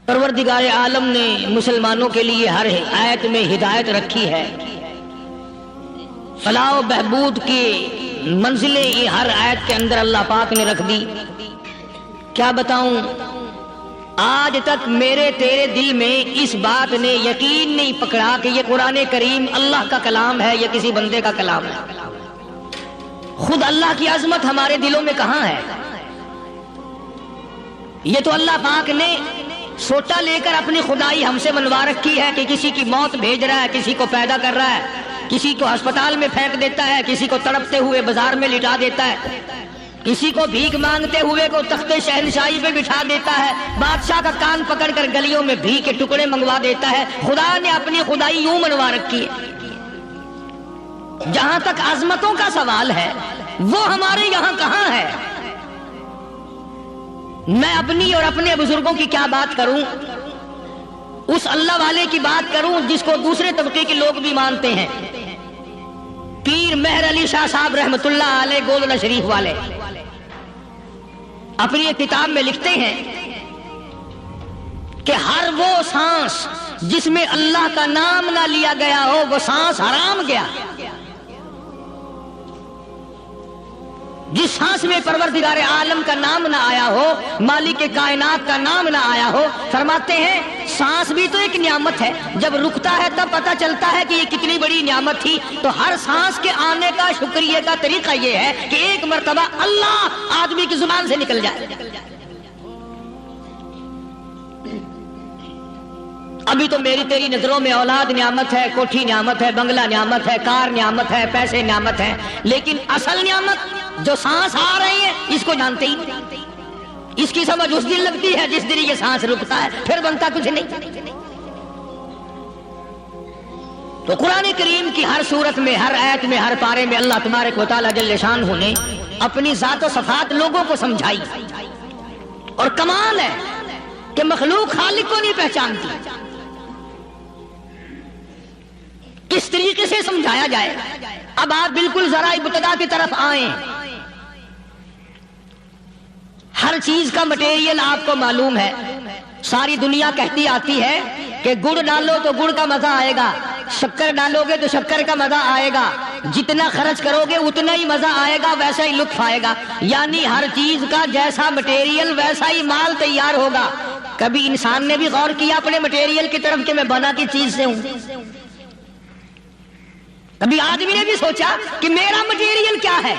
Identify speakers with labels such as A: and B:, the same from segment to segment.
A: پروردگار عالم نے مسلمانوں کے لیے ہر آیت میں ہدایت رکھی ہے، فلاح و بہبود کی منزلیں یہ ہر آیت کے اندر اللہ پاک نے رکھ دی۔ کیا بتاؤں، آج تک میرے تیرے دل میں اس بات نے یقین نہیں پکڑا کہ یہ قرآن کریم اللہ کا کلام ہے یا کسی بندے کا کلام ہے۔ خود اللہ کی عظمت ہمارے دلوں میں کہاں ہے؟ یہ تو اللہ پاک نے سوٹا لے کر اپنی خدائی ہم سے منوا رکھی ہے کہ کسی کی موت بھیج رہا ہے، کسی کو پیدا کر رہا ہے، کسی کو ہسپتال میں پھینک دیتا ہے، کسی کو تڑپتے ہوئے بازار میں لٹا دیتا ہے، کسی کو بھیک مانگتے ہوئے کو تخت شہنشاہی پہ بٹھا دیتا ہے، بادشاہ کا کان پکڑ کر گلیوں میں بھیک کے ٹکڑے منگوا دیتا ہے۔ خدا نے اپنی خدائی یوں منوا رکھی ہے۔ جہاں تک عظمتوں کا سوال ہے وہ ہمارے یہاں کہاں ہے؟ میں اپنی اور اپنے بزرگوں کی کیا بات کروں، اس اللہ والے کی بات کروں جس کو دوسرے طبقے کے لوگ بھی مانتے ہیں، پیر مہر علی شاہ صاحب رحمت اللہ علیہ گولڈن شریف والے اپنی ایک کتاب میں لکھتے ہیں کہ ہر وہ سانس جس میں اللہ کا نام نہ لیا گیا ہو وہ سانس حرام گیا۔ جس سانس میں پروردگار عالم کا نام نہ آیا ہو، مالک کائنات کا نام نہ آیا ہو، فرماتے ہیں سانس بھی تو ایک نعمت ہے، جب رکتا ہے تب پتہ چلتا ہے کہ یہ کتنی بڑی نعمت تھی۔ تو ہر سانس کے آنے کا شکریہ کا طریقہ یہ ہے کہ ایک مرتبہ اللہ آدمی کی زبان سے نکل جائے۔ ابھی تو میری تیری نظروں میں اولاد نعمت ہے، کوٹھی نعمت ہے، بنگلہ نعمت ہے، کار نعمت ہے، پیسے نعمت ہے، لیکن اصل نعمت جو سانس آ رہی ہے اس کو جانتے ہی نہیں۔ اس کی سمجھ اس دن لگتی ہے جس دن یہ سانس رکتا ہے، پھر بنتا کچھ نہیں۔ تو قرآن کریم کی ہر صورت میں، ہر آیت میں، ہر پارے میں اللہ تبارک و تعالیٰ جل شانہ نے اپنی ذات و صفات لوگوں کو سمجھائی، اور کمال ہے کہ مخلوق خالق کو نہیں پہچانتی۔ کس طریقے سے سمجھایا جائے؟ اب آپ بالکل ذرا ابتدا کی طرف آئیں۔ ہر چیز کا مٹیریل آپ کو معلوم ہے، ساری دنیا کہتی آتی ہے کہ گڑ ڈالو تو گڑ کا مزہ آئے گا، شکر ڈالو گے تو شکر کا مزہ آئے گا، جتنا خرچ کرو گے اتنا ہی مزہ آئے گا، ویسا ہی لطف آئے گا۔ یعنی ہر چیز کا جیسا مٹیریل ویسا ہی مال تیار ہوگا۔ کبھی انسان نے بھی غور کیا اپنے مٹیریل کی طرف کہ میں بنا کی چیز سے ہوں؟ کبھی آدمی نے بھی سوچا کہ میرا مٹیریل کیا ہے؟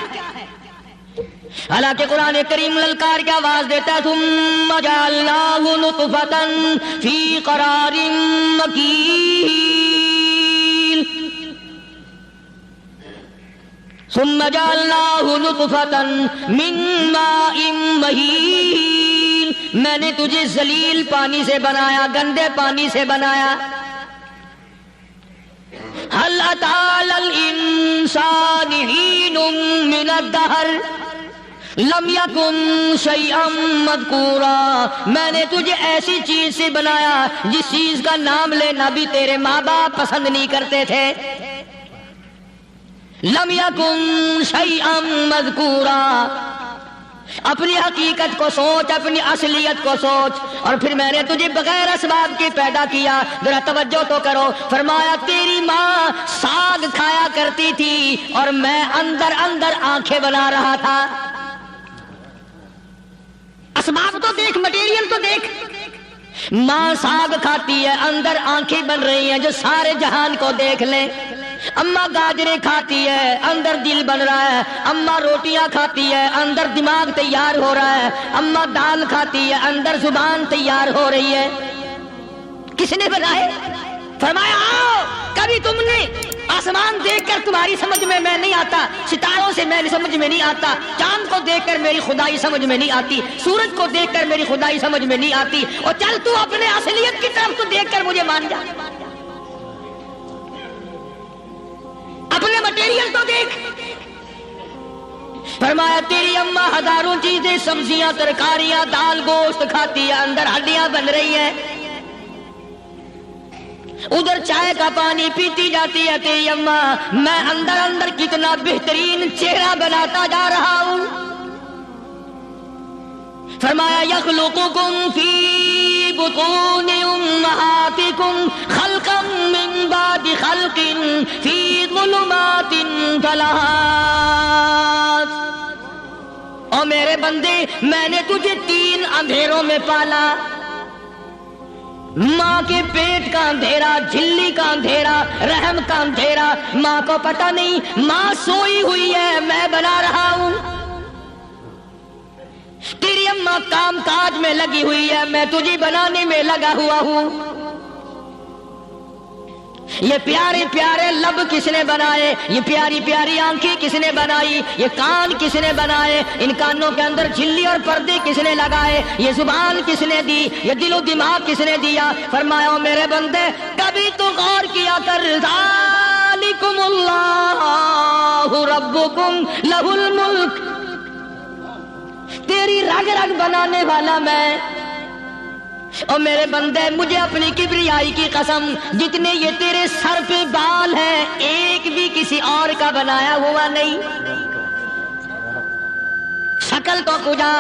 A: حالانکہ قرآن کریم للکار کی آواز دیتا ہے ثم جعلناہ نطفۃ فی قرار مکین، ثم جعلناہ نطفۃ من ماء مہین، میں نے تجھے ذلیل پانی سے بنایا، گندے پانی سے بنایا۔ هل أتى على الإنسان حين من الدهر لم يكن شيئا مذكورا، میں نے تجھے ایسی چیز سے بنایا جس چیز کا نام لینا بھی تیرے ماں باپ پسند نہیں کرتے تھے۔ لم يكن شيئا مذكورا، اپنی حقیقت کو سوچ، اپنی اصلیت کو سوچ۔ اور پھر میں نے تجھے بغیر اسباب کے پیدا کیا۔ ذرا توجہ تو کرو، فرمایا تیری ماں ساگ کھایا کرتی تھی اور میں اندر اندر آنکھیں بنا رہا تھا۔ اسباب تو دیکھ، مٹیریل تو دیکھ۔ ماں ساگ کھاتی ہے، اندر آنکھیں بن رہی ہیں جو سارے جہان کو دیکھ لیں۔ اماں گاجریں کھاتی ہے، اندر دل بن رہا ہے۔ اماں روٹیاں کھاتی ہے، اندر دماغ تیار ہو رہا ہے۔ اماں دال کھاتی ہے، اندر زبان تیار ہو رہی ہے۔ کس نے بنائے؟ فرمایا آؤ، کبھی تم نے آسمان دیکھ کر تمہاری سمجھ میں نہیں آتا، ستاروں سے میری سمجھ میں نہیں آتا، چاند کو دیکھ کر میری خدائی سمجھ میں نہیں آتی، سورج کو دیکھ کر میری خدائی سمجھ میں نہیں آتی، اور چل تو اپنے اصلیت کی طرف تو دیکھ کر مجھے مان جا، اپنے مٹیریل تو دیکھ۔ فرمایا تیری اماں ہزاروں چیزیں، سبزیاں، ترکاریاں، دال، گوشت کھاتی ہے، اندر ہڈیاں بن رہی ہیں، ادھر چائے کا پانی پیتی جاتی ہے تیری اماں، میں اندر اندر کتنا بہترین چہرہ بناتا جا رہا ہوں۔ فرمایا یخلقکم فی بطون امہاتکم خلقا من بعد خلق فی ظلمات ثلاث. او میرے بندے میں نے تجھے 3 اندھیروں میں پالا. ماں کے پیٹ کا اندھیرا، جھلی کا اندھیرا، رحم کا اندھیرا. ماں کو پتہ نہیں ماں سوئی ہوئی ہے، میں بنا رہا ہوں. تیری اماں کام کاج میں لگی ہوئی ہے، میں تجھے بنانے میں لگا ہوا ہوں. یہ پیارے پیارے لب کس نے بنائے؟ یہ پیاری پیاری آنکھیں کس نے بنائی؟ یہ کان کس نے بنائے؟ ان کانوں کے اندر جھلی اور پردے کس نے لگائے؟ یہ زبان کس نے دی؟ یہ دل و دماغ کس نے دیا؟ فرمایا میرے بندے کبھی تو غور کیا کر. ذالکم اللہ ربکم لہ الملک. تیری رگ رگ بنانے والا میں. اور میرے بندے مجھے اپنی کبریائی کی قسم، جتنے یہ تیرے سر پہ بال ہیں ایک بھی کسی اور کا بنایا ہوا نہیں. شکل تو کجا،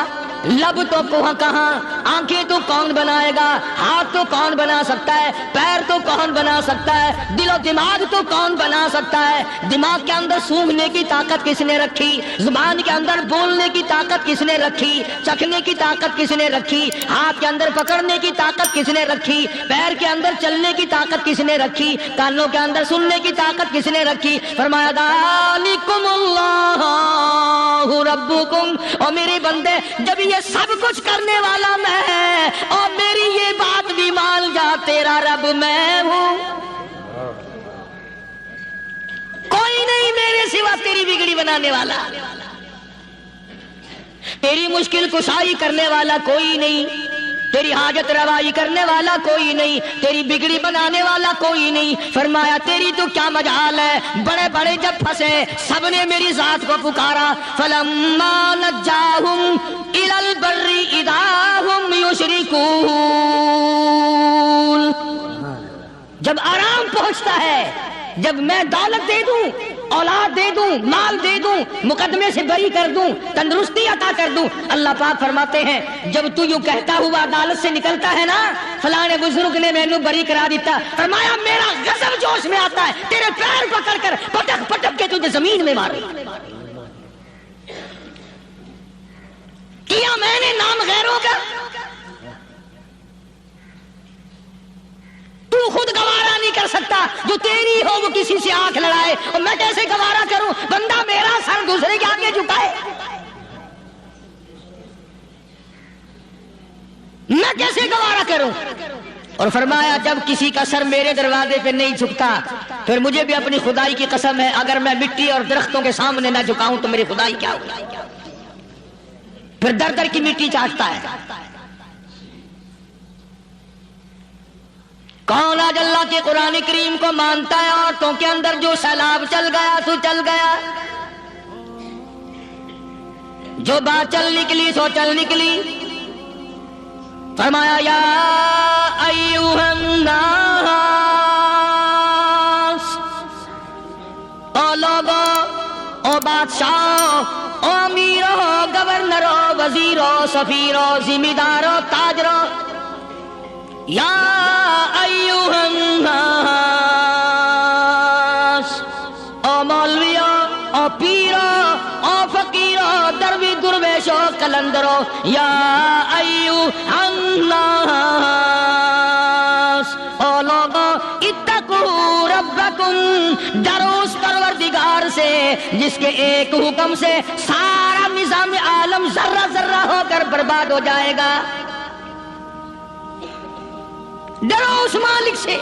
A: لب تو کہاں، آنکھیں تو کون بنائے گا؟ ہاتھ تو کون بنا سکتا ہے؟ پیر تو کون بنا سکتا ہے؟ دل و دماغ تو کون بنا سکتا ہے؟ دماغ کے اندر سونگھنے کی طاقت کس نے رکھی؟ زبان کے اندر بولنے کی طاقت کس نے رکھی؟ چکھنے کی طاقت کس نے رکھی؟ ہاتھ کے اندر پکڑنے کی طاقت کس نے رکھی؟ پیر کے اندر چلنے کی طاقت کس نے رکھی؟ کانوں کے اندر سننے کی طاقت کس نے رکھی؟ فرمایا ذالکم اللہ ربکم. اور میرے بندے جب یہ سب کچھ کرنے والا میں اور میری یہ بات بھی مان جا تیرا رب میں ہوں. کوئی نہیں میرے سوا تیری بگڑی بنانے والا، تیری مشکل کشائی کرنے والا کوئی نہیں، تیری حاجت روائی کرنے والا کوئی نہیں، تیری بگڑی بنانے والا کوئی نہیں. فرمایا تیری تو کیا مجال ہے؟ بڑے بڑے جب پھنسے سب نے میری ذات کو پکارا. فلما نجاہم الی البر اذا ہم یشرکون. جب آرام پہنچتا ہے، جب میں دولت دے دوں، اولاد دے دوں، مال دے دوں، مقدمے سے بری کر دوں، تندرستی عطا کر دوں، اللہ پاک فرماتے ہیں جب تو یوں کہتا ہوا عدالت سے نکلتا ہے نا فلاں بزرگ نے میں نے بری کرا دیتا، فرمایا میرا غضب جوش میں آتا ہے تیرے پیر پکڑ کر پٹک پٹک کے تجھے زمین میں مارے. کیا میں نے نام غیروں کا؟ تو خود گوارا نہیں کر سکتا، جو تیری ہو وہ کسی سے آنکھ لڑائے، اور میں کیسے گوارا کروں بندہ میرا سر دوسرے کے آگے جھکائے؟ میں کیسے گوارا کروں؟ اور فرمایا جب کسی کا سر میرے دروازے پہ نہیں جھکتا پھر مجھے بھی اپنی خدائی کی قسم ہے اگر میں مٹی اور درختوں کے سامنے نہ جھکاؤں تو میری خدائی کیا ہوگی؟ پھر در در کی مٹی چاٹتا ہے. کون آج اللہ کے قرآن کریم کو مانتا ہے؟ عورتوں کے اندر جو سیلاب چل گیا سو چل گیا، جو بات چل نکلی سو چل نکلی. فرمایا یا ایھا الناس، او لوگو، او بادشاہ، او امیرو، گورنرو، وزیرو، سفیرو، ذمہ دارو، تاجرو، یا ایھا الناس، او مولویو، او پیرو، او فقیرو، دروی درویشو، کلندرو، یا ایھا الناس، او لوگو اتقوا ربکم، ڈرو اس پروردگار سے جس کے ایک حکم سے سارا نظام عالم ذرہ ذرہ ہو کر برباد ہو جائے گا. ڈرو اس مالک سے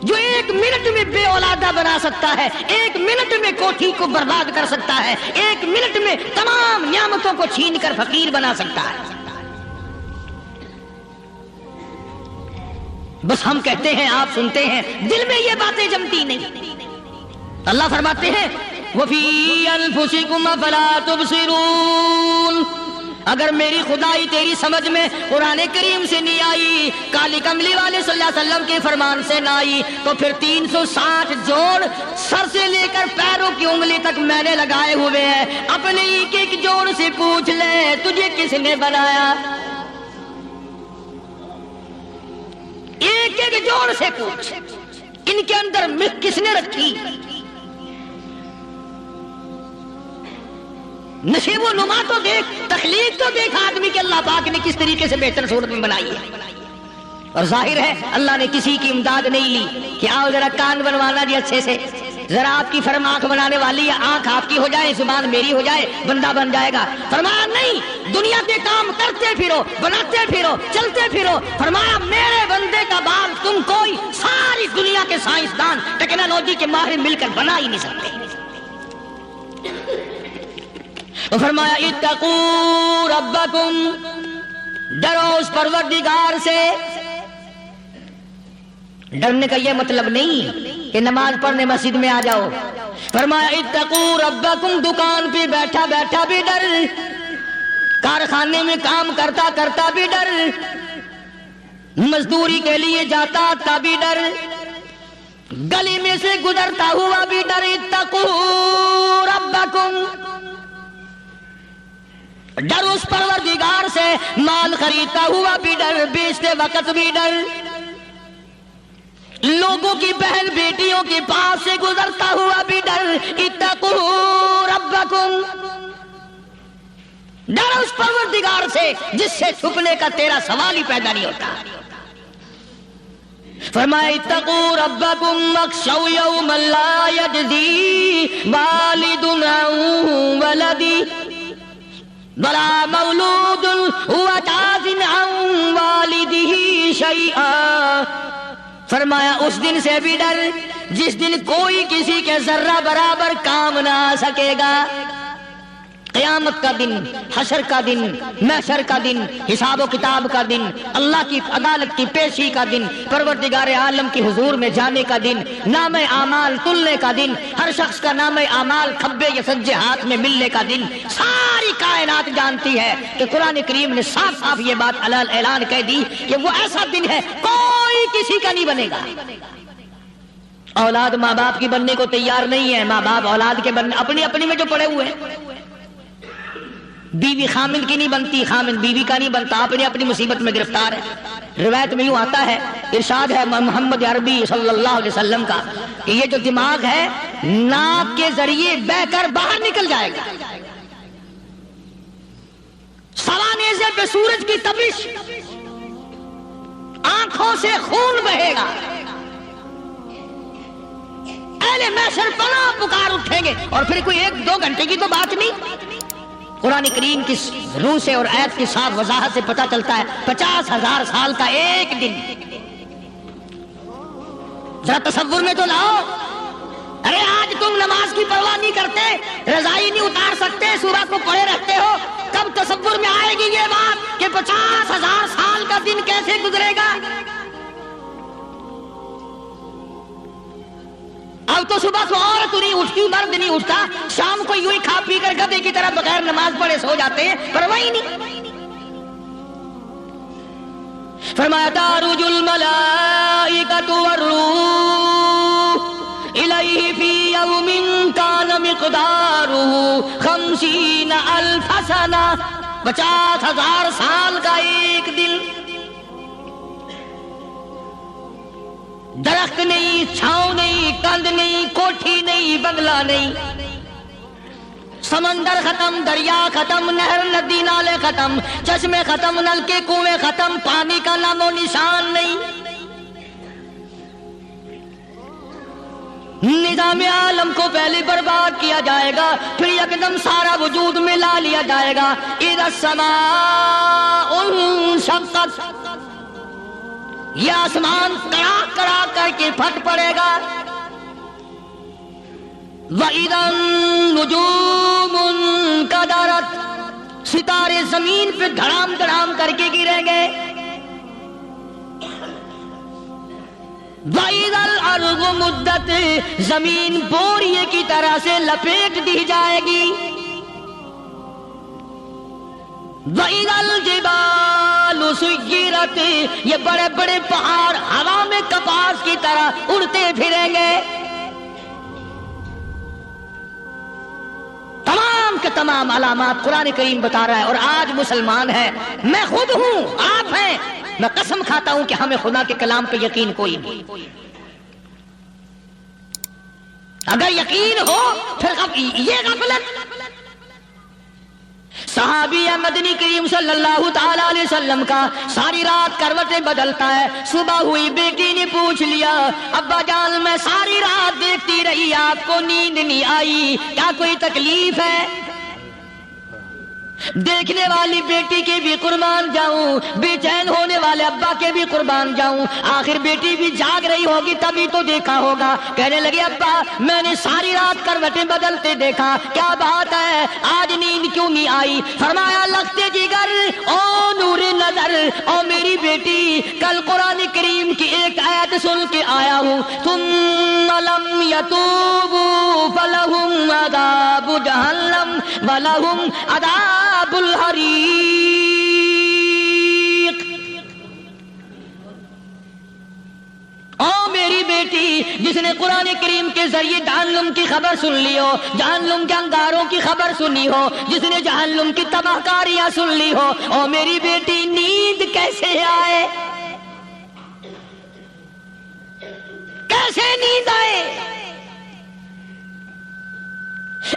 A: جو 1 منٹ میں بے اولادہ بنا سکتا ہے، 1 منٹ میں کوٹھی کو برباد کر سکتا ہے، 1 منٹ میں تمام نعمتوں کو چھین کر فقیر بنا سکتا ہے. بس ہم کہتے ہیں آپ سنتے ہیں، دل میں یہ باتیں جمتی نہیں. اللہ فرماتے ہیں وَفِي أَنفُسِكُمْ أَفَلَا تُبْصِرُونَ. اگر میری خدائی تیری سمجھ میں قرآن کریم سے نہیں آئی، کالی کملی والے صلی اللہ علیہ وسلم کے فرمان سے نہ آئی، تو پھر 360 جوڑ سر سے لے کر پیروں کی انگلی تک میں نے لگائے ہوئے ہیں، اپنے ایک ایک جوڑ سے پوچھ لے تجھے کس نے بنایا؟ ایک ایک جوڑ سے پوچھ، ان کے اندر ملک کس نے رکھی؟ نشیب و نما تو دیکھ، تخلیق تو دیکھ آدمی کے اللہ پاک نے کس طریقے سے بہتر صورت میں بنائی ہے۔ اور ظاہر ہے اللہ نے کسی کی امداد نہیں لی کہ آؤ ذرا کان بنوانا جی اچھے سے، ذرا آپ کی فرم آنکھ بنانے والی ہے، آنکھ آپ کی ہو جائے، زبان میری ہو جائے، بندہ بن جائے گا۔ فرمایا نہیں، دنیا کے کام کرتے پھرو، بناتے پھرو، چلتے پھرو۔ فرمایا میرے بندے کا بال تم کوئی ساری دنیا کے سائنسدان ٹیکنالوجی کے ماہر مل کر بنا ہی نہیں سکتے۔ فرمایا اتقوا ربکم، ڈرو اس پروردگار سے۔ ڈرنے کا یہ مطلب نہیں کہ نماز پڑھنے مسجد میں آ جاؤ۔ فرمایا اتقوا ربکم، دکان پہ بیٹھا بیٹھا بھی ڈر، کارخانے میں کام کرتا کرتا بھی ڈر، مزدوری کے لیے جاتا تھا بھی ڈر، گلی میں سے گزرتا ہوا بھی ڈر۔ اتقوا ربکم، ڈر اس پروردگار سے، مال خریدتا ہوا بھی ڈر، بیچتے وقت بھی ڈر، لوگوں کی بہن بیٹیوں کے پاس سے گزرتا ہوا بھی ڈر۔ اتقوا ربکم، ڈر اس پروردگار سے جس سے چھپنے کا تیرا سوال ہی پیدا نہیں ہوتا۔ فرمایا اتقوا ربکم واخشوا یوما لا یجزی والد عن ولدی ولا مولود هو جاز عن والده شيئا۔ فرمایا اس دن سے بھی ڈر جس دن کوئی کسی کے ذرہ برابر کام نہ آ سکے گا۔ قیامت کا دن، حشر کا دن، محشر کا دن، حساب و کتاب کا دن، اللہ کی عدالت کی پیشی کا دن، پروردگار عالم کی حضور میں جانے کا دن، نام اعمال تلنے کا دن، ہر شخص کا نام اعمال کھبے یا سجے ہاتھ میں ملنے کا دن۔ ساری کائنات جانتی ہے کہ قرآن کریم نے صاف صاف یہ بات اعلان کہہ دی کہ وہ ایسا دن ہے کوئی کسی کا نہیں بنے گا۔ اولاد ماں باپ کی بننے کو تیار نہیں ہے، ماں باپ اولاد کے بننے اپنی اپنی میں جو پڑے ہوئے ہیں۔ بیوی خامن کی نہیں بنتی، خامن بیوی کا نہیں بنتا، اپنی اپنی مصیبت میں گرفتار ہے۔ روایت میں یوں آتا ہے، ارشاد ہے محمد عربی صلی اللہ علیہ وسلم کا کہ یہ جو دماغ ہے ناک کے ذریعے بہ کر باہر نکل جائے گا، سوا نیزے پہ سورج کی تپش، آنکھوں سے خون بہے گا، اہل محشر پناہ پکار اٹھیں گے۔ اور پھر کوئی 1-2 گھنٹے کی تو بات نہیں، قرآن کریم کی روح سے اور آیت کی صاف وضاحت سے پتہ چلتا ہے 50,000 سال کا ایک دن۔ ذرا تصور میں تو لاؤ، ارے آج تم نماز کی پرواہ نہیں کرتے، رضائی نہیں اتار سکتے، سورہ کو پڑھے رہتے ہو، کب تصور میں آئے گی یہ بات کہ 50,000 سال کا دن کیسے گزرے گا؟ اب تو صبح کو عورت نہیں اٹھتی، مرد نہیں اٹھتا، شام کو یوں ہی کھا پی کر گدھے کی طرح بغیر نماز پڑھے سو جاتے ہیں، پرواہ ہی نہیں۔ فرمایا تعرج الملائکۃ والروح الیہ فی یوم کان مقدارہ 50,000 سنہ، 50,000 سال کا ایک دن۔ درخت نہیں، چھاؤں نہیں، کند نہیں، کوٹھی نہیں، بنگلہ نہیں، سمندر ختم، دریا ختم، نہر ندی نالے ختم، چشمے ختم، نلکے کنویں ختم، پانی کا نام و نشان نہیں۔ نظام عالم کو پہلے برباد کیا جائے گا، پھر یکدم سارا وجود میں لا لیا جائے گا۔ اذا السماء انشقت، یہ آسمان کڑا کڑا کر کے پھٹ پڑے گا۔ وَإِذَا النُّجُومُ انْكَدَرَتْ، ستارے زمین پہ دھڑام دھڑام کر کے گریں گے۔ وَإِذَا الْأَرْضُ مُدَّتْ، زمین بوریے کی طرح سے لپیٹ دی جائے گی۔ وَإِذَا الْجِبَالُ سُيِّرَتْ، یہ بڑے بڑے پہاڑ ہوا میں کپاس کی طرح اڑتے پھریں گے. تمام کے تمام علامات قرآن کریم بتا رہا ہے. اور آج مسلمان ہے، میں خود ہوں، آپ ہیں، میں قسم کھاتا ہوں کہ ہمیں خدا کے کلام پہ یقین کوئی نہیں. اگر یقین ہو پھر یہ غفلت. صحابی مدنی کریم صلی اللہ تعالی علیہ وسلم کا ساری رات کروٹیں بدلتا ہے. صبح ہوئی بیٹی نے پوچھ لیا ابا جان میں ساری رات دیکھتی رہی آپ کو نیند نہیں آئی، کیا کوئی تکلیف ہے؟ دیکھنے والی بیٹی کے بھی قربان جاؤں، بے چین ہونے والے ابا کے بھی قربان جاؤں. آخر بیٹی بھی جاگ رہی ہوگی تبھی تو دیکھا ہوگا. کہنے لگے ابا میں نے ساری رات کروٹیں بدلتے دیکھا، کیا بات ہے آج نیند کیوں نہیں آئی؟ فرمایا لگتے جگر او نور نظر او میری بیٹی، کل قرآن کریم کی ایک آیت سن کے آیا ہوں، ثم لم یتوبوا فلہم عذاب جہنم ولہم عذاب الحریق. او میری بیٹی جس نے قرآن کریم کے ذریعے جہنم کی خبر سن لی ہو، جہنم کے انگاروں کی خبر سنی ہو، جس نے جہنم کی تباہ کاریاں سن لی ہو، او میری بیٹی نیند کیسے آئے؟ کیسے نیند آئے؟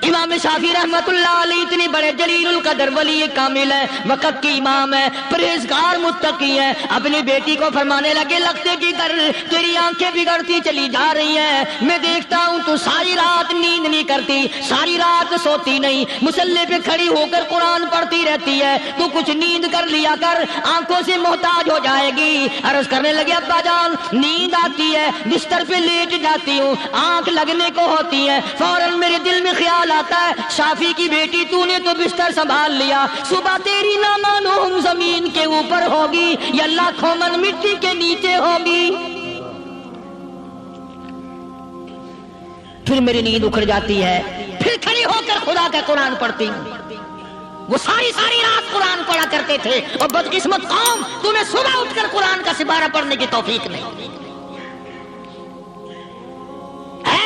A: امام شافعی رحمت اللہ علیہ اتنے بڑے جلیل القدر ولی کامل ہے، وقت کی امام ہے، پرہیزگار متقی ہے. اپنی بیٹی کو فرمانے لگے لگتے کی کر تیری آنکھیں بگڑتی چلی جا رہی ہیں، میں دیکھتا ہوں تو ساری رات نیند نہیں کرتی، ساری رات سوتی نہیں، مصلی پہ کھڑی ہو کر قرآن پڑھتی رہتی ہے، تو کچھ نیند کر لیا کر، آنکھوں سے محتاج ہو جائے گی. عرض کرنے لگے ابا جان نیند آتی ہے، بستر پہ لیٹ جاتی ہوں، آنکھ لگنے کو ہوتی ہے، فوراً میرے دل میں خیال آتا ہے شافی کی بیٹی تو نے تو بستر سنبھال لیا، صبح تیری نامعلوم زمین کے اوپر ہوگی یا لاکھوں من مٹی کے نیچے ہوگی. پھر میری نیند اکھڑ جاتی ہے، پھر کھڑی ہو کر خدا کا قرآن پڑھتی ہوں. وہ ساری رات قرآن پڑھا کرتے تھے، اور بدقسمت قوم تمہیں صبح اٹھ کر قرآن کا سپارہ پڑھنے کی توفیق نہیں.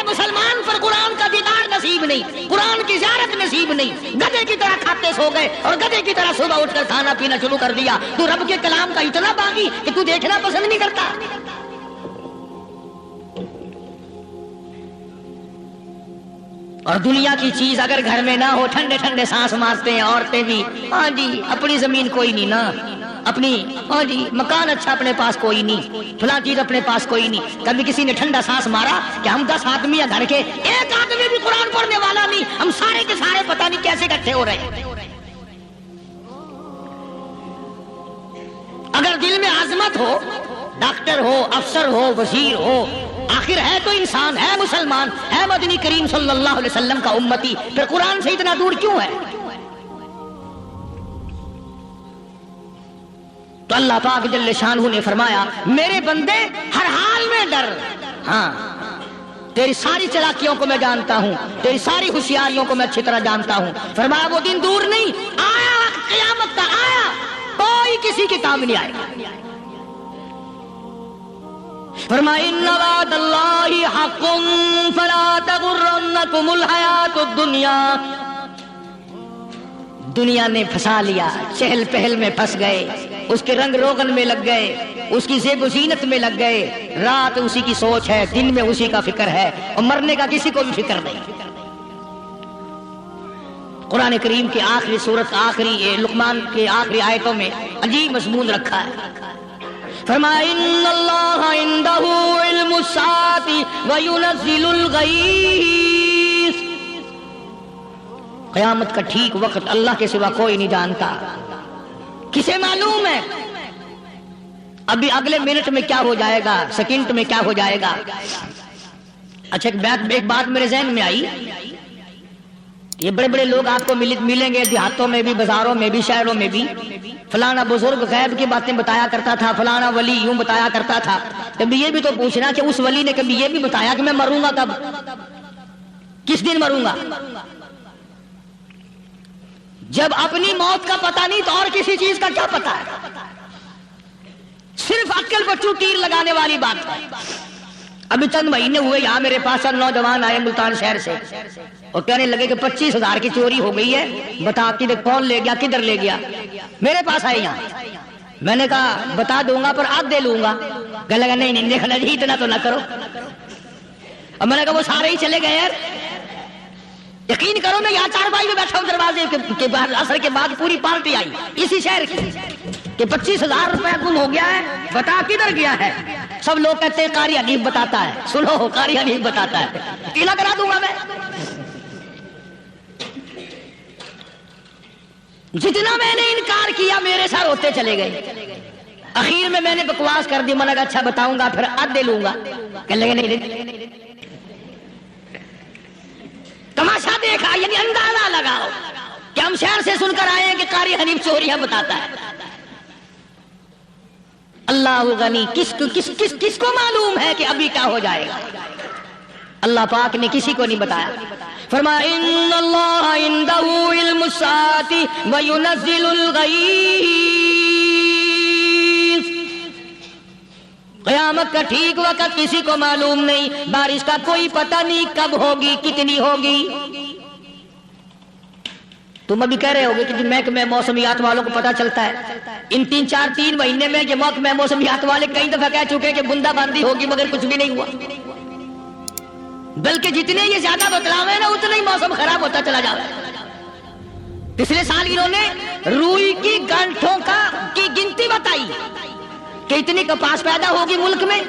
A: مسلمان پر قرآن کا دیدار نصیب نہیں، قرآن کی زیارت نصیب نہیں، گدھے کی طرح کھاتے سو گئے اور گدھے کی طرح صبح اٹھ کر کھانا پینا شروع کر دیا. تو رب کے کلام کا اتنا باغی کہ تو دیکھنا پسند نہیں کرتا. اور دنیا کی چیز اگر گھر میں نہ ہو، ٹھنڈے ٹھنڈے سانس مارتے ہیں عورتیں بھی، ہاں جی اپنی زمین کوئی نہیں نا، اپنی ہاں جی مکان اچھا اپنے پاس کوئی نہیں، فلاں چیز اپنے پاس کوئی نہیں. کبھی کسی نے ٹھنڈا سانس مارا کہ ہم 10 آدمی یا گھر کے ایک آدمی بھی قرآن پڑھنے والا نہیں، ہم سارے کے سارے پتہ نہیں کیسے اکٹھے ہو رہے ہیں. اگر دل میں عظمت ہو، ڈاکٹر ہو، افسر ہو، وزیر ہو، آخر ہے تو انسان، ہے مسلمان، ہے مدنی کریم صلی اللہ علیہ وسلم کا امتی، پھر قرآن سے اتنا دور کیوں ہے؟ تو اللہ پاک جل شانہ نے فرمایا میرے بندے ہر حال میں ڈر، ہاں تیری ساری چلاکیوں کو میں جانتا ہوں، تیری ساری ہوشیاریوں کو میں اچھی طرح جانتا ہوں. فرمایا وہ دن دور نہیں، آیا وقت قیامت کا، آیا، کوئی کسی کے کام نہیں آئے گا. فرمایا ان وعد اللہ حق فلا تغرنکم الحیات الدنیا. دنیا نے پھنسا لیا، چہل پہل میں پھنس گئے، اس کے رنگ روغن میں لگ گئے، اس کی زیب و زینت میں لگ گئے. رات اسی کی سوچ ہے، دن میں اسی کا فکر ہے، اور مرنے کا کسی کو بھی فکر نہیں. قرآن کریم کی آخری سورت، آخری لقمان کے آخری آیتوں میں عجیب مضمون رکھا ہے. فرمایا ان اللہ عندہ علم الساعۃ وینزل الغیث. قیامت کا ٹھیک وقت اللہ کے سوا کوئی نہیں جانتا. کسے معلوم ہے ابھی اگلے منٹ میں کیا ہو جائے گا، سیکنڈ میں کیا ہو جائے گا. اچھا ایک بات میرے ذہن میں آئی، یہ بڑے بڑے لوگ آپ کو ملیں گے دیہاتوں میں بھی، بازاروں میں بھی، شہروں میں بھی، فلانا بزرگ غیب کی باتیں بتایا کرتا تھا، فلانا ولی یوں بتایا کرتا تھا. کبھی یہ بھی تو پوچھنا کہ اس ولی نے کبھی یہ بھی بتایا کہ میں مروں گا کب، کس دن مروں گا. جب اپنی موت کا پتہ نہیں تو اور کسی چیز کا کیا پتہ ہے؟ صرف عقل پر تیر لگانے والی بات ہے۔ ابھی چند مہینے ہوئے یہاں میرے پاس نوجوان آئے ملتان شہر سے اور کہنے لگے کہ 25,000 کی چوری ہو گئی ہے، بتا کون لے گیا، کدھر لے گیا؟ میرے پاس آئے یہاں، میں نے کہا بتا دوں گا پر آدھ دے لوں گا۔ کہنے لگا نہیں دیکھنا جی اتنا تو نہ کرو۔ اب میں نے کہا وہ سارے ہی چلے گئے یار، یقین کرو میں یہاں چارپائی میں بیٹھا ہوں دروازے کے بعد عصر کے بعد پوری پارٹی آئی اسی شہر کی کہ 25,000 روپے گم ہو گیا ہے، بتا کدھر گیا ہے؟ سب لوگ کہتے ہیں قاری حنیف بتاتا ہے، سنو قاری حنیف بتاتا ہے، قلعہ کرا دوں گا میں۔ جتنا میں نے انکار کیا میرے ساتھ ہوتے چلے گئے۔ اخیر میں نے بکواس کر دی، میں نے کہا اچھا بتاؤں گا پھر آدھے لوں گا۔ کہنے لگے نہیں، تماشا دیکھا یعنی اندازہ لگاؤ کہ ہم شہر سے سن کر آئے ہیں کہ قاری حنیف چوریاں بتاتا ہے۔ اللہ غنی، کس کو معلوم ہے کہ ابھی کیا ہو جائے گا؟ اللہ پاک نے کسی کو نہیں بتایا۔ فرمایا ان اللہ عندہ علم الساعۃ وینزل الغیث، قیامت کا ٹھیک وقت کسی کو معلوم نہیں، بارش کا کوئی پتہ نہیں کب ہوگی، کتنی ہوگی۔ تم ابھی کہہ رہے ہوگے کہ محکمہ موسمیات والوں کو پتہ چلتا ہے، ان 3 مہینے میں یہ محکمہ موسمیات والے کئی دفعہ کہہ چکے کہ بندہ باندی ہوگی مگر کچھ بھی نہیں ہوا، بلکہ جتنے یہ زیادہ بتلاوے نا اتنا ہی موسم خراب ہوتا چلا جا رہا ہے۔ پچھلے سال انہوں نے روئی کی گانٹھوں کی گنتی بتائی کہ اتنی کپاس پیدا ہوگی ملک میں،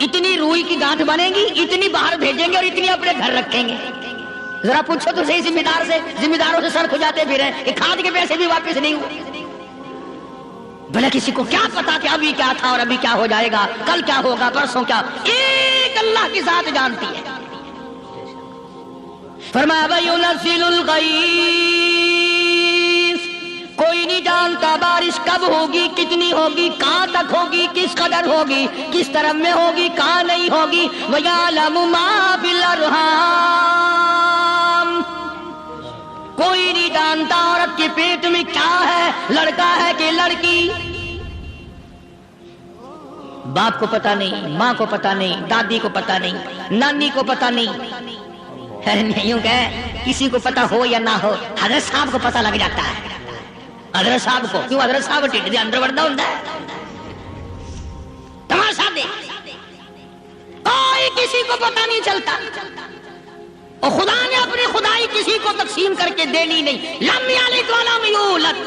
A: اتنی روئی کی گانٹھ بنے گی، اتنی باہر بھیجیں گے اور اتنی اپنے گھر رکھیں گے۔ ذرا پوچھو تو صحیح ذمہ داروں سے سر کھجاتے پھر ہیں کہ کھاد کے پیسے بھی واپس نہیں ہوئے۔ بھلا کسی کو کیا پتا کہ ابھی کیا تھا اور ابھی کیا ہو جائے گا، کل کیا ہوگا، پرسوں کیا؟ ایک اللہ کی ذات جانتی ہے۔ فرمایا وَيُنَزِّلُ الْغَيْثَ، کوئی نہیں جانتا بارش کب ہوگی، کتنی ہوگی، کہاں تک ہوگی، کس قدر ہوگی، کس طرف میں ہوگی، کہاں نہیں ہوگی۔ وَيَعْلَمُ مَا فِي الْأَرْحَامِ، کوئی نہیں جانتا عورت کے پیٹ میں کیا ہے، لڑکا ہے کہ لڑکی۔ باپ کو پتہ نہیں، ماں کو پتہ نہیں، دادی کو پتہ نہیں، نانی کو پتہ نہیں۔ یوں کہ کسی کو پتہ ہو یا نہ ہو، حضرت صاحب کو پتہ لگ جاتا ہے۔ حضرت صاحب کو کیوں؟ حضرت صاحب ٹھیک دے اندر وردہ ہوتا ہے۔ تماشا دے، کوئی کسی کو پتہ نہیں چلتا، اور خدا نے اپنی خدائی کسی کو تقسیم کر کے دینی نہیں۔ لم یلد ولم یولد،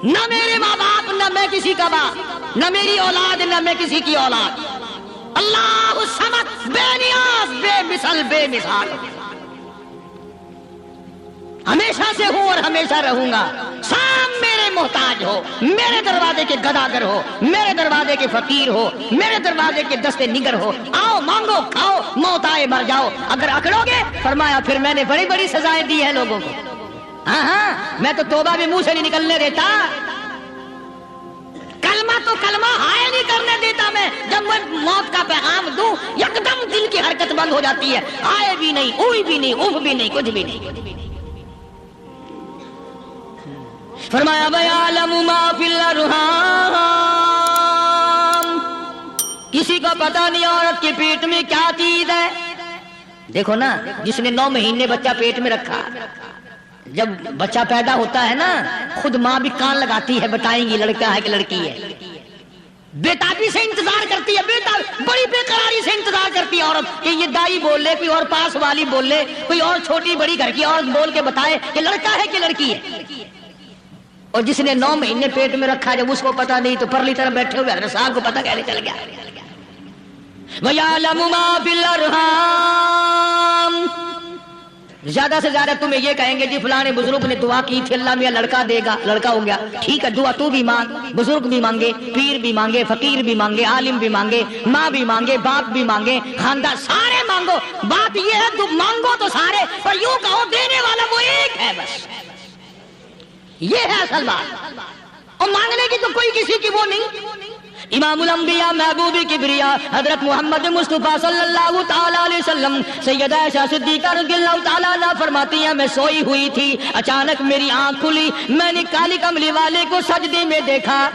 A: نہ میرے ماں باپ، نہ میں کسی کا باپ، نہ میری اولاد، نہ میں کسی کی اولاد۔ اللہ الصمد، بے نیاز، بے مثل، بے مثال، ہمیشہ سے ہوں اور ہمیشہ رہوں گا۔ سام میرے محتاج ہو، میرے دروازے کے گداگر ہو، میرے دروازے کے فقیر ہو، میرے دروازے کے دستے نگر ہو، آؤ مانگو کھاؤ، موت آئے مر جاؤ۔ اگر اکڑو گے فرمایا پھر میں نے بڑی بڑی سزائیں دی ہیں لوگوں کو۔ ہاں میں تو توبہ بھی منہ سے نہیں نکلنے دیتا، کلمہ تو کلمہ ہائے نہیں کرنے دیتا میں۔ جب میں موت کا پیغام دوں یکدم دل کی حرکت بند ہو جاتی ہے، آئے بھی نہیں، اوئی بھی نہیں، اوف بھی نہیں، کچھ بھی نہیں۔ فرمایا وَيَعْلَمُ مَا فِي الْأَرْحَامِ، کسی کو پتہ نہیں عورت کے پیٹ میں کیا چیز ہے۔ دیکھو نا، جس نے 9 مہینے بچہ پیٹ میں رکھا، جب بچہ پیدا ہوتا ہے نا خود ماں بھی کان لگاتی ہے، بتائیں گی لڑکا ہے کہ لڑکی ہے۔ بےتابی سے انتظار کرتی ہے، بڑی بے قراری سے انتظار کرتی ہے عورت کہ یہ دائی بول لے، کوئی اور پاس والی بول لے، کوئی اور چھوٹی بڑی گھر کی عورت بول کے بتائے کہ لڑکا ہے کہ لڑکی ہے۔ اور جس نے 9 مہینے پیٹ میں رکھا جب اس کو پتہ نہیں تو پرلی طرف بیٹھے ہوئے حضرت صاحب کو پتہ کیسے چل گیا۔ وَيَعْلَمُ مَا فِي الْأَرْحَامِ، زیادہ سے زیادہ تمہیں یہ کہیں گے جی فلانے بزرگ نے دعا کی تھی اللہ میاں لڑکا دے گا، لڑکا ہو گیا، ٹھیک ہے دعا تو بھی مانگ، بزرگ بھی مانگے، پیر بھی مانگے، فقیر بھی مانگے، عالم بھی مانگے، ماں بھی مانگے، باپ بھی مانگے، خاندان سارے مانگو۔ بات یہ ہے تم مانگو تو سارے، پر یوں کہو دینے والا وہ ایک ہے، بس یہ ہے اصل بات۔ اور مانگنے کی تو کوئی کسی کی وہ نہیں، امام الانبیاء محبوب کبریا حضرت محمد مصطفیٰ صلی اللہ تعالی علیہ وسلم سیدہ عائشہ صدیقہ رضی اللہ تعالی عنہا فرماتی ہیں میں سوئی ہوئی تھی، اچانک میری آنکھ کھلی، میں نے کالی کملی والے کو سجدے میں دیکھا،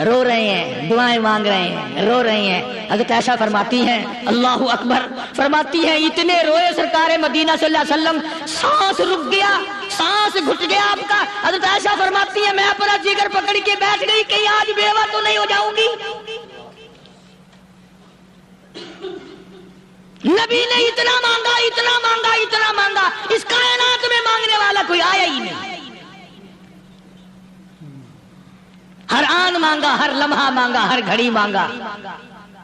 A: رو رہے ہیں، دعائیں مانگ رہے ہیں، رو رہے ہیں۔ حضرت عائشہ فرماتی ہیں اللہ اکبر، فرماتی ہیں اتنے روئے سرکار مدینہ صلی اللہ علیہ وسلم، سانس رک گیا، سانس گھٹ گیا آپ کا۔ حضرت عائشہ فرماتی ہیں میں اپنا جگر پکڑ کے بیٹھ گئی، کہیں آج بیوہ تو نہیں ہو جاؤں گی۔ نبی نے اتنا مانگا، اتنا مانگا، اتنا مانگا، اس کائنات میں مانگنے والا کوئی آیا ہی نہیں۔ ہر آن مانگا، ہر لمحہ مانگا، ہر گھڑی مانگا،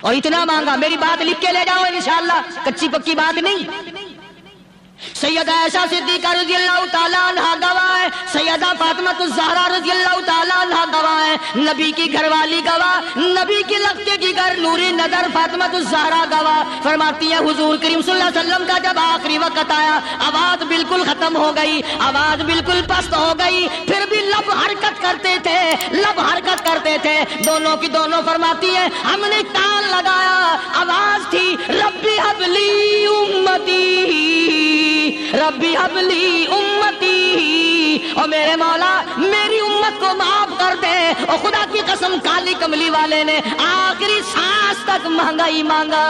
A: اور اتنا مانگا، میری بات لکھ کے لے جاؤ انشاءاللہ، کچی پکی بات نہیں۔ سیدہ عائشہ صدیقہ رضی اللہ تعالیٰ عنہ گواہ ہے، سیدہ فاطمہ الزہرا رضی اللہ تعالیٰ عنہ گواہ ہے، نبی کی گھر والی گواہ، نبی کی لگتے کی گھر نوری نظر فاطمہ الزہرا گواہ، فرماتی ہے حضور کریم صلی اللہ علیہ وسلم کا جب آخری وقت آیا، آواز بالکل ختم ہو گئی، آواز بالکل پست ہو گئی، پھر بھی لب حرکت کرتے تھے، لب حرکت کرتے تھے، دونوں کی دونوں فرماتی ہے ہم نے تال لگایا، آواز تھی ربی حب لی امتی، ربی حبلی امتی، اور میرے مولا میری امت کو معاف کر دے۔ اور خدا کی قسم کالی کملی والے نے آخری سانس تک مانگا ہی مانگا،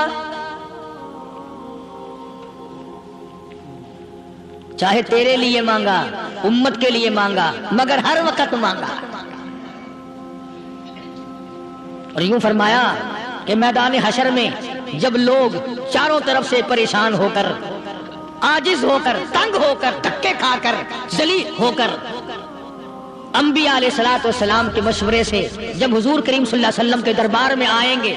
A: چاہے تیرے لیے مانگا، امت کے لیے مانگا، مگر ہر وقت مانگا۔ اور یوں فرمایا کہ میدان حشر میں جب لوگ چاروں طرف سے پریشان ہو کر، عاجز ہو کر، تنگ ہو کر، دھکے کھا کر، ذلیل ہو کر، انبیاء علیہ الصلوۃ والسلام کے مشورے سے جب حضور کریم صلی اللہ علیہ وسلم کے دربار میں آئیں گے،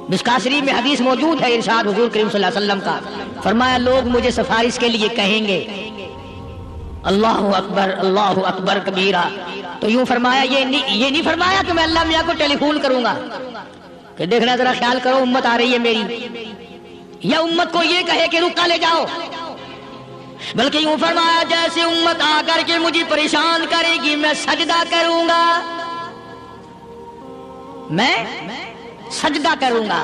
A: مشکاۃ شریف میں حدیث موجود ہے، ارشاد حضور کریم صلی اللہ علیہ وسلم کا، فرمایا لوگ مجھے سفارش کے لیے کہیں گے اللہ اکبر کبیرہ، تو یوں فرمایا یہ نہیں فرمایا کہ میں اللہ میاں کو ٹیلی فون کروں گا کہ دیکھنا ذرا خیال کرو امت آ رہی ہے میری، یا امت کو یہ کہے کہ رکا لے جاؤ، بلکہ یوں فرمایا جیسے امت آ کر کے مجھے پریشان کرے گی میں سجدہ کروں گا، میں سجدہ کروں گا،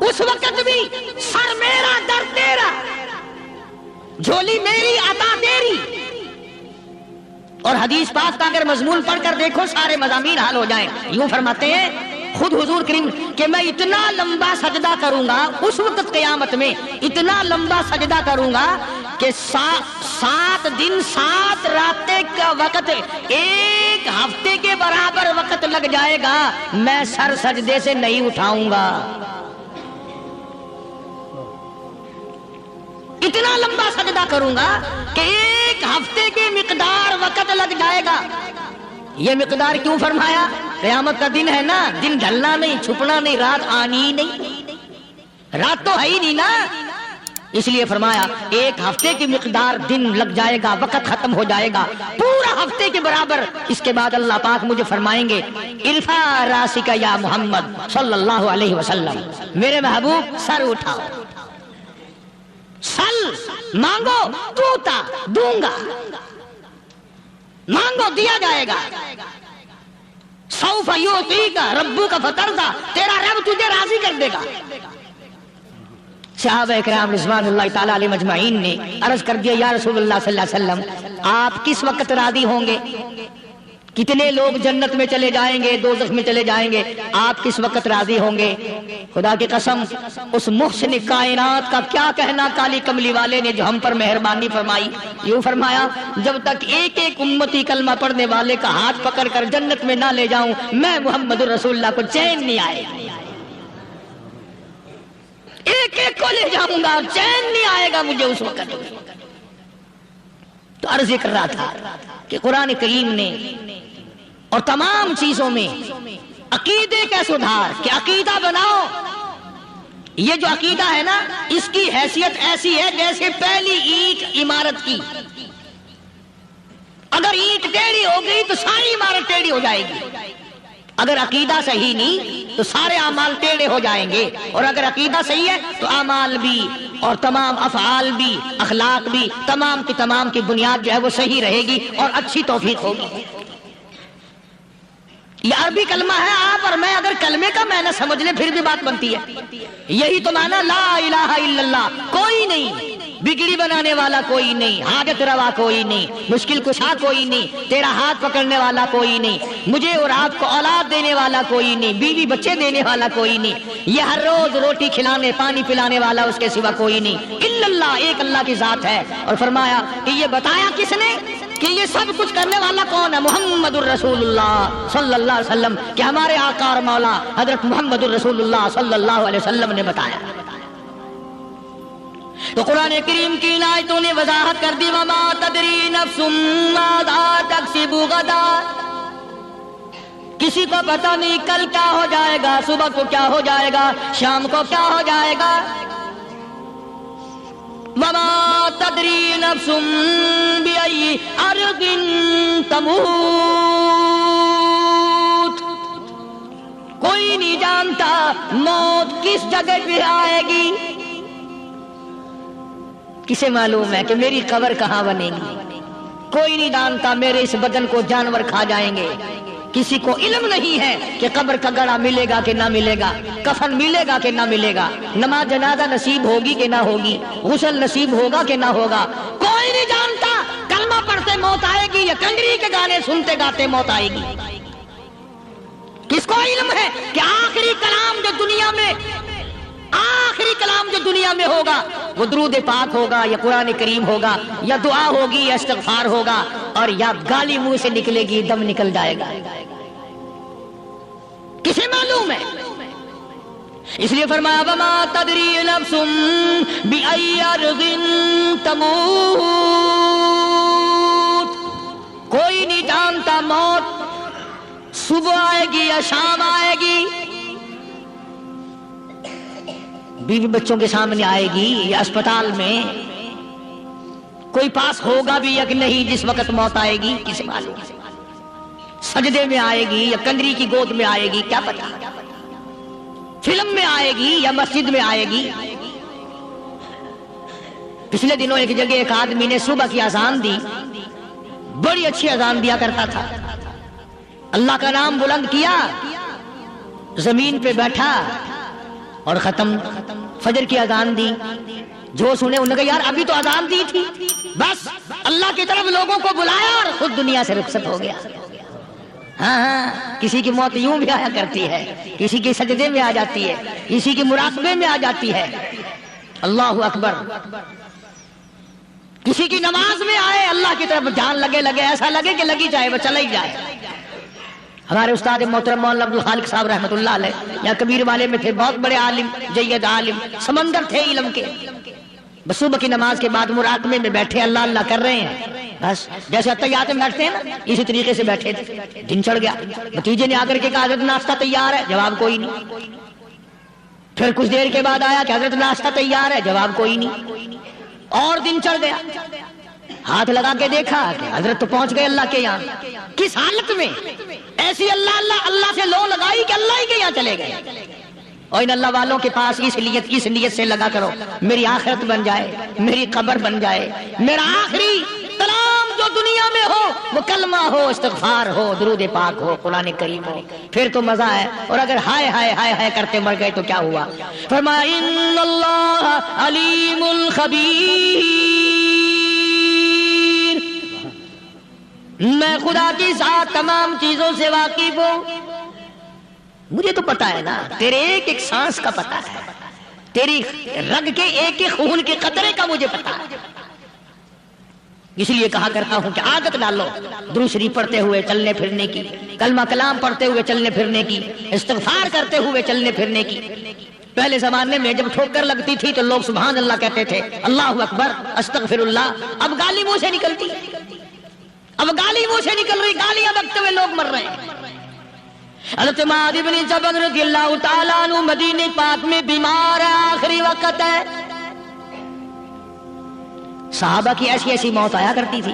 A: اس وقت بھی سر میرا در تیرا، جھولی میری عطا تیری۔ اور حدیث پاک کا اگر مضمون پڑھ کر دیکھو سارے مضامین حل ہو جائیں۔ یوں فرماتے ہیں خود حضور کریم کہ میں اتنا لمبا سجدہ کروں گا اس وقت قیامت میں، اتنا لمبا سجدہ کروں گا کہ 7 دن 7 راتیں کا وقت 1 ہفتے کے برابر وقت لگ جائے گا، میں سر سجدے سے نہیں اٹھاؤں گا، اتنا لمبا سجدہ کروں گا کہ 1 ہفتے کے مقدار وقت لگ جائے گا۔ یہ مقدار کیوں فرمایا؟ قیامت کا دن ہے نا، دن ڈھلنا نہیں، چھپنا نہیں، رات آنی ہی نہیں، رات تو ہے ہی نہیں نا، اس لیے فرمایا 1 ہفتے کی مقدار دن لگ جائے گا، وقت ختم ہو جائے گا پورا ہفتے کے برابر۔ اس کے بعد اللہ پاک مجھے فرمائیں گے ارفع راسک یا محمد صلی اللہ علیہ وسلم، میرے محبوب سر اٹھاؤ، سل مانگو توتا دوں گا، مانگو دیا جائے گا، سوف یعطیک ربک فترضی، تیرا رب تجھے راضی کر دے گا۔ صحابہ اکرام رضوان اللہ تعالی علیہ مجمعین نے عرض کر دیا یا رسول اللہ صلی اللہ علیہ وسلم آپ کس وقت راضی ہوں گے؟ کتنے لوگ جنت میں چلے جائیں گے، دوزخ میں چلے جائیں گے، آپ کس وقت راضی ہوں گے؟ خدا کی قسم اس محسن کائنات کا کیا کہنا کالی کملی والے نے جو ہم پر مہربانی فرمائی، یوں فرمایا جب تک ایک ایک امتی کلمہ پڑھنے والے کا ہاتھ پکڑ کر جنت میں نہ لے جاؤں میں محمد رسول اللہ کو چین نہیں آئے گا، ایک ایک کو لے جاؤں گا، چین نہیں آئے گا مجھے اس وقت۔ تو عرض کر رہا تھا کہ قرآن کریم نے اور تمام چیزوں میں عقیدے کا سدھار کہ عقیدہ بناؤ، یہ جو عقیدہ ہے نا اس کی حیثیت ایسی ہے جیسے پہلی اینٹ عمارت کی، اگر اینٹ ٹیڑھی ہو گئی تو ساری عمارت ٹیڑھی ہو جائے گی، اگر عقیدہ صحیح نہیں تو سارے اعمال ٹیڑھے ہو جائیں گے، اور اگر عقیدہ صحیح ہے تو اعمال بھی اور تمام افعال بھی اخلاق بھی تمام کی بنیاد جو ہے وہ صحیح رہے گی اور اچھی توفیق ہوگی۔ یہ عربی کلمہ ہے، آپ اور میں اگر کلمے کا معنی سمجھ لیں پھر بھی بات بنتی ہے. یہی تو معنی لا الہ الا اللہ. کوئی نہیں بگڑی بنانے والا، کوئی نہیں حاجت روا، کوئی نہیں مشکل کشا، کوئی نہیں تیرا ہاتھ پکڑنے والا، کوئی نہیں مجھے اور آپ کو اولاد دینے والا، کوئی نہیں بیوی بچے دینے والا، کوئی نہیں یہ ہر روز روٹی کھلانے پانی پلانے والا اس کے سوا کوئی نہیں الا اللہ. ایک اللہ کی ذات ہے. اور فرمایا کہ یہ بتایا کس نے کہ یہ سب کچھ کرنے والا کون ہے؟ محمد الرسول اللہ صلی اللہ علیہ وسلم. کہ ہمارے آقا اور مولا حضرت محمد الرسول اللہ صلی اللہ علیہ وسلم نے بتایا. تو قرآن کریم کی ان آیتوں نے وضاحت کر دی وما تدری نفس ماذا تکسب غدا. کسی کو پتہ نہیں کل کیا ہو جائے گا، صبح کو کیا ہو جائے گا، شام کو کیا ہو جائے گا. وما تدری نفس بأي أرض تموت. کوئی نہیں جانتا موت کس جگہ پہ آئے گی. کسے معلوم ہے کہ میری قبر کہاں بنے گی؟ کوئی نہیں جانتا میرے اس بدن کو جانور کھا جائیں گے. کسی کو علم نہیں ہے کہ قبر کا گڑا ملے گا کہ نہ ملے گا، کفن ملے گا کہ نہ ملے گا، نماز جنازہ نصیب ہوگی کہ نہ ہوگی، غسل نصیب ہوگا کہ نہ ہوگا. کوئی نہیں جانتا کلمہ پڑھتے موت آئے گی یا کنجری کے گانے سنتے گاتے موت آئے گی. کس کو علم ہے کہ آخری کلام جو دنیا میں ہوگا وہ درود پاک ہوگا یا قرآن کریم ہوگا یا دعا ہوگی یا استغفار ہوگا اور یا گالی منہ سے نکلے گی، دم نکل جائے گا. کسے معلوم ہے؟ اس لیے فرمایا وما تدری نفس بأي أرض تموت. کوئی نہیں جانتا موت صبح آئے گی یا شام آئے گی، بیوی بچوں کے سامنے آئے گی یا اسپتال میں، کوئی پاس ہوگا بھی یا نہیں جس وقت موت آئے گی کسے معلوم. سجدے میں آئے گی یا کنجری کی گود میں آئے گی کیا پتا، فلم میں آئے گی یا مسجد میں آئے گی. پچھلے دنوں ایک جگہ ایک آدمی نے صبح کی اذان دی، بڑی اچھی اذان دیا کرتا تھا، اللہ کا نام بلند کیا، زمین پہ بیٹھا اور ختم. فجر کی اذان دی، جو سنے انہوں نے کہا یار ابھی تو اذان دی تھی، بس اللہ کی طرف لوگوں کو بلایا اور خود دنیا سے رخصت ہو گیا. ہاں کسی کی موت یوں بھی آیا کرتی ہے، کسی کے سجدے میں آ جاتی ہے، کسی کی مراقبے میں آ جاتی ہے. اللہ اکبر. کسی کی نماز میں آئے، اللہ کی طرف جان لگے ایسا لگے کہ لگی جائے وہ چلا ہی جائے. ہمارے استاد محترم مولانا عبد الخالق صاحب رحمۃ اللہ علیہ یا کبیر والے میں تھے، بہت بڑے عالم، جید عالم، سمندر تھے علم کے. بس صبح کی نماز کے بعد مراقبے میں بیٹھے اللہ اللہ کر رہے ہیں، بس جیسے اتحیات میں بیٹھتے ہیں نا اسی طریقے سے بیٹھے تھے. دن چڑھ گیا، بھتیجے نے آ کر کے کہا حضرت ناشتہ تیار ہے، جواب کوئی نہیں. پھر کچھ دیر کے بعد آیا کہ حضرت ناشتہ تیار ہے، جواب کوئی نہیں. اور دن چڑھ گیا، ہاتھ لگا کے دیکھا کہ حضرت تو پہنچ گئے اللہ کے یہاں. کس حالت میں؟ ایسی اللہ اللہ اللہ سے لو لگائی کہ اللہ ہی کے یہاں چلے گئے. اور ان اللہ والوں کے پاس اس نیت سے لگا کرو میری آخرت بن جائے، میری قبر بن جائے، میرا آخری کلام جو دنیا میں ہو وہ کلمہ ہو، استغفار ہو، درود پاک ہو، قرآن کریم ہو، پھر تو مزہ ہے. اور اگر ہائے ہائے ہائے ہائے کرتے مر گئے تو کیا ہوا؟ فرمایا ان اللہ علیم الخبیر. میں خدا کی ذات تمام چیزوں سے واقف ہوں. مجھے تو پتا ہے نا، تیرے ایک ایک سانس کا پتا ہے، تیری رگ کے ایک ایک خون کے قطرے کا مجھے پتا ہے. اس لیے کہا کرتا ہوں کہ عادت ڈالو درود شریف پڑھتے ہوئے چلنے پھرنے کی، کلمہ کلام پڑھتے ہوئے چلنے پھرنے کی، استغفار کرتے ہوئے چلنے پھرنے کی. پہلے زمانے میں جب ٹھوکر لگتی تھی تو لوگ سبحان اللہ کہتے تھے، اللہ اکبر، استغفر اللہ. اب گالی منہ سے نکلتی، اب گالی منہ سے نکل رہی، گالیاں بکتے ہوئے لوگ مر رہے ہیں. حضرت معاذ بن جبل رضی اللہ تعالیٰ عنہ مدینہ پاک میں بیمار ہے، آخری وقت ہے. صحابہ کی ایسی ایسی موت آیا کرتی تھی.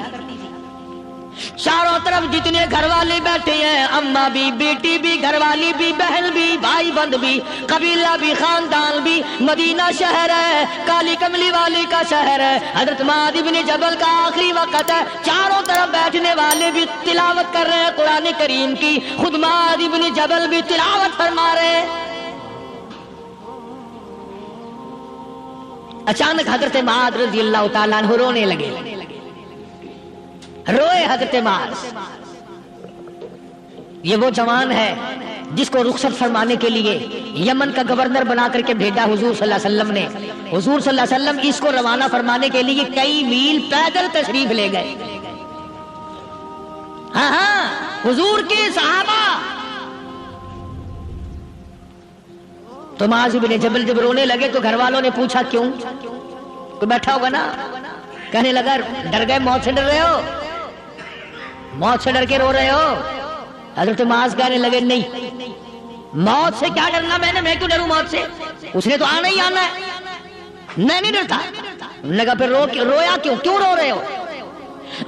A: چاروں طرف جتنے گھر والے بیٹھے ہیں، اماں بھی، بیٹی بھی، گھر والی بھی، بہن بھی، بھائی بند بھی، قبیلہ بھی، خاندان بھی، مدینہ شہر ہے، کالی کملی والی کا شہر ہے، حضرت معاذ بن جبل کا آخری وقت ہے، چاروں طرف بیٹھنے والے بھی تلاوت کر رہے ہیں قرآن کریم کی، خود معاذ بن جبل بھی تلاوت فرما رہے ہیں۔ اچانک حضرت معاذ رضی اللہ تعالیٰ عنہ رونے لگے، روئے حضرت معاذ۔ یہ وہ جوان ہے جس کو رخصت فرمانے کے لیے یمن کا گورنر بنا کر کے بھیجا حضور صلی اللہ علیہ وسلم نے۔ حضور صلی اللہ علیہ وسلم اس کو روانہ فرمانے کے لیے کئی میل پیدل تشریف لے گئے۔ ہاں حضور کے صحابہ تو معاذ بن جبل جب رونے لگے تو گھر والوں نے پوچھا کیوں؟ کوئی بیٹھا ہوگا نا، کہنے لگا ڈر گئے، موت سے ڈر رہے ہو، موت سے ڈر کے رو رہے ہو؟ حضرت معاذ کہنے لگے نہیں، موت سے کیا ڈرنا، میں کیوں ڈروں موت سے، اس نے تو آنا ہی آنا ہے، میں نہیں ڈرتا۔ انہوں نے کہا پھر رویا کیوں رو رہے ہو؟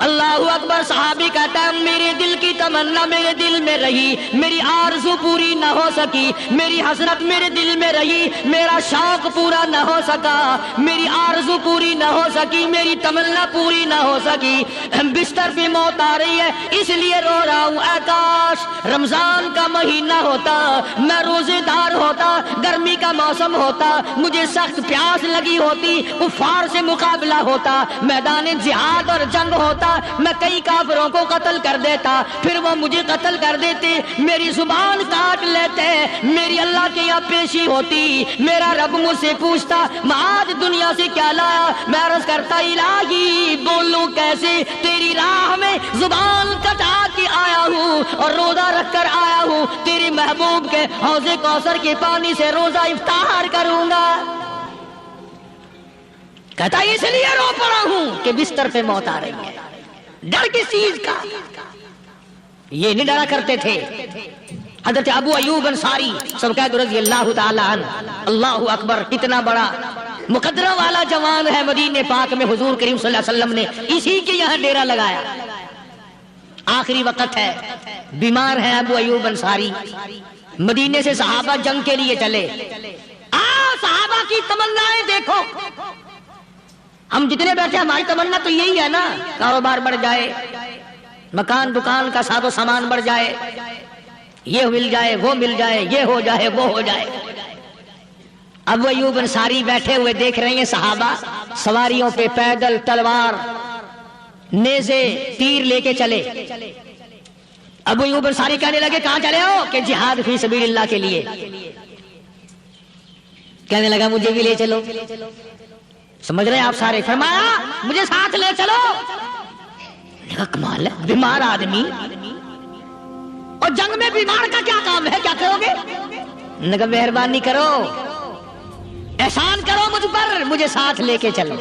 A: اللہ اکبر۔ صحابی کہتا ہے میرے دل کی تمنا میرے دل میں رہی، میری آرزو پوری نہ ہو سکی، میری حسرت میرے دل میں رہی، میرا شوق پورا نہ ہو سکا، میری آرزو پوری نہ ہو سکی، میری تمنا پوری نہ ہو سکی، بستر پہ موت آ رہی ہے اس لیے رو رہا ہوں۔ اے کاش رمضان کا مہینہ ہوتا، میں روزے دار ہوتا، گرمی کا موسم ہوتا، مجھے سخت پیاس لگی ہوتی، کفار سے مقابلہ ہوتا، میدان جہاد اور جنگ ہوتا، میں کئی کافروں کو قتل کر دیتا، پھر وہ مجھے قتل کر دیتے، میری زبان کاٹ لیتے، میری اللہ کے یہاں پیشی ہوتی، میرا رب مجھ سے پوچھتا معاذ دنیا سے کیا لایا؟ میں عرض کرتا الہی بولوں کیسے، تیری راہ میں زبان کٹا کے آیا ہوں اور روزہ رکھ کر آیا ہوں، تیرے محبوب کے حوض کوثر کے پانی سے روزہ افطار کروں گا۔ کہتا اس لیے رو پڑا ہوں کہ بستر پہ موت آ رہی ہے۔ ڈر کس چیز کا؟ یہ نہیں ڈرا کرتے تھے۔ حضرت ابو ایوب انصاری سبقت رضی اللہ تعالی عنہ، اللہ اکبر، اتنا بڑا مقدرہ والا جوان ہے، مدینے پاک میں حضور کریم صلی اللہ علیہ وسلم نے اسی کے یہاں ڈیرا لگایا۔ آخری وقت ہے، بیمار ہے ابو ایوب انصاری، مدینے سے صحابہ جنگ کے لیے چلے۔ صحابہ کی تمنائیں دیکھو، ہم جتنے بیٹھے ہماری تمنا تو یہی ہے نا، کاروبار بڑھ جائے، مکان دکان کا ساز و سامان بڑھ جائے، یہ مل جائے وہ مل جائے، یہ ہو جائے وہ ہو جائے۔ ابو ایوب انصاری بیٹھے ہوئے دیکھ رہے ہیں صحابہ سواریوں پہ پیدل، تلوار، نیزے، تیر لے کے چلے۔ ابو ایوب انصاری کہنے لگے کہاں چلے ہو؟ کہ جہاد فی سبیل اللہ کے لیے۔ کہنے لگا مجھے بھی لے چلو۔ سمجھ رہے ہیں آپ سارے؟ فرمایا مجھے ساتھ لے چلو۔ کمال ہے، بیمار آدمی اور جنگ میں بیمار کا کیا کام ہے، کیا کرو گے؟ نے کہا مہربانی کرو، احسان کرو مجھ پر، مجھے ساتھ لے کے چلو۔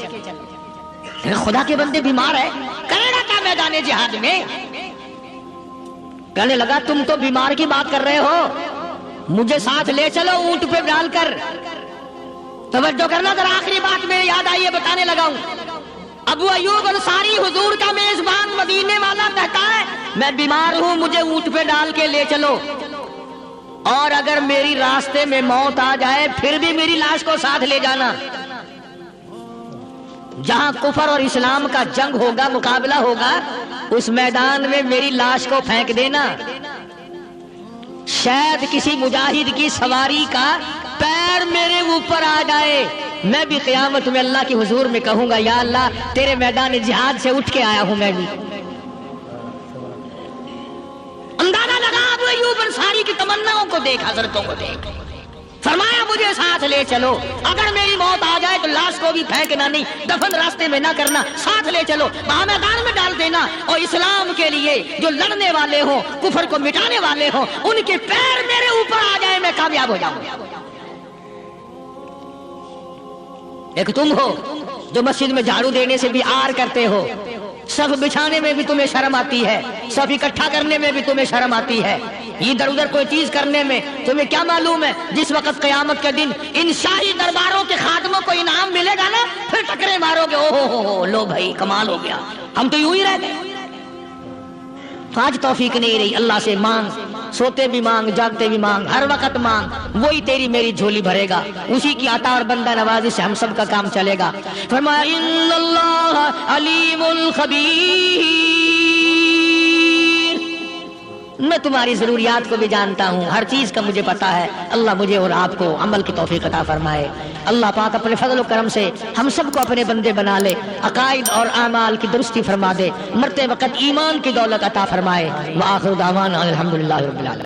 A: خدا کے بندے بیمار ہے، کرے گا کیا میدان جہاد میں؟ کہنے لگا تم تو بیمار کی بات کر رہے ہو، مجھے ساتھ لے چلو اونٹ پہ ڈال کر۔ توجہ کرنا ذرا، آخری بات میرے یاد آئی ہے، بتانے لگا ہوں۔ ابو ایوب انصاری حضور کا میزبان مدینے والا کہتا ہے میں بیمار ہوں، مجھے اونٹ پہ ڈال کے لے چلو، اور اگر میری راستے میں موت آ جائے پھر بھی میری لاش کو ساتھ لے جانا۔ جہاں کفر اور اسلام کا جنگ ہوگا، مقابلہ ہوگا، اس میدان میں میری لاش کو پھینک دینا۔ شاید کسی مجاہد کی سواری کا پیر میرے اوپر آ جائے، میں بھی قیامت میں اللہ کے حضور میں کہوں گا یا اللہ تیرے میدان جہاد سے اٹھ کے آیا ہوں میں بھی۔ اندازہ لگا ابو ایوب انصاری کی تمناؤں کو دیکھ، حضرتوں کو دیکھ، فرمایا مجھے ساتھ لے چلو، اگر میری موت آ جائے تو لاش کو بھی پھینکنا نہیں، دفن راستے میں نہ کرنا، ساتھ لے چلو، وہاں میدان میں ڈال دینا، اور اسلام کے لیے جو لڑنے والے ہوں، کفر کو مٹانے والے ہوں، ان کے پیر میرے اوپر آ جائے، میں کامیاب ہو جاؤں۔ ایک تم ہو جو مسجد میں جھاڑو دینے سے بھی آر کرتے ہو، صف بچھانے میں بھی تمہیں شرم آتی ہے، صف اکٹھا کرنے میں بھی تمہیں شرم آتی ہے، ادھر ادھر کوئی چیز کرنے میں تمہیں کیا معلوم ہے جس وقت قیامت کے دن ان شاہی درباروں کے خادموں کو انعام ملے گا نا، پھر ٹکرے مارو گے، او ہو لو بھائی کمال ہو گیا، ہم تو یوں ہی رہ گئے۔ تو آج توفیق نہیں رہی، اللہ سے مانگ، سوتے بھی مانگ، جاگتے بھی مانگ، ہر وقت مانگ، وہی تیری میری جھولی بھرے گا، اسی کی عطا اور بندہ نوازی سے ہم سب کا کام چلے گا۔ فرمایا ان اللہ علیم خبیر، میں تمہاری ضروریات کو بھی جانتا ہوں، ہر چیز کا مجھے پتا ہے۔ اللہ مجھے اور آپ کو عمل کی توفیق عطا فرمائے۔ اللہ پاک اپنے فضل و کرم سے ہم سب کو اپنے بندے بنا لے، عقائد اور اعمال کی درستی فرما دے، مرتے وقت ایمان کی دولت عطا فرمائے۔ وآخر دعوانا الحمدللہ رب العالمین۔